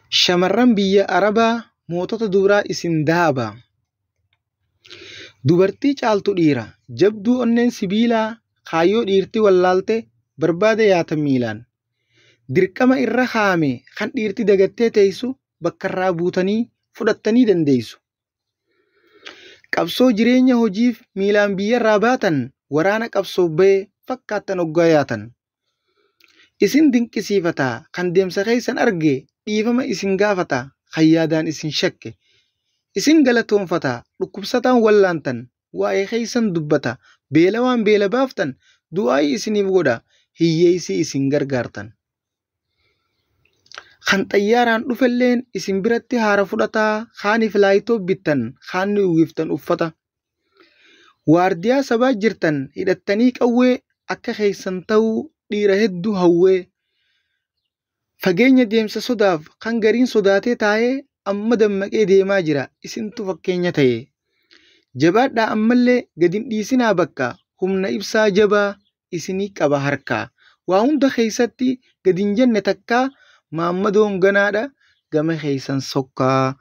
Shamarran biyya Arabaa mootota duraa isin daaba. Dubartii caaltu dhiira jabduu onneen sibiilaa kaayyoo dhiirtii wallaalte barbaada yaatan miilaan. Dirqama irra kaa'ame kan dhiirti dagattee teessu bakkarraa buutanii fudhattanii dandeessu. Qabsoo jireenya hojiif miilaan biyyarraa baatan waraana qabsoof ba'ee fakkaattan hoggaa yaatan. Isin dinqisiifataa kan deemsa keessan arge dhiifama isin gaafata kan yaadaan isin shakke. Isin galatoonfataa dhukkubsataan wallaantan waa'ee keessan dubbata beelawaan beela baaftan du'aa'ii isiniif godha hiyyeessii isin gargaartan. Kan xayyaaraan dhufelleen isin biratti haara fudhataa kaaniif laayitoo bittan kaanni uwwiftan uffata. Waardiyaa sabaa jirtan hidhattanii qawwee akka keessan ta'uu dhiira hedduu hawwee. Fageenya deemsa sodaaf kan gariin sodaatee taa'ee amma dammaqee deemaa jira isintu fakkeenya ta'e. Jabaadhaa ammallee gadi hin dhiisinaa bakka humna ibsaa jabaa isinii qaba harkaa. Waa hunda keessatti gadi hin jenne takkaa maammadoon ganaadha gama keessan sokkaa.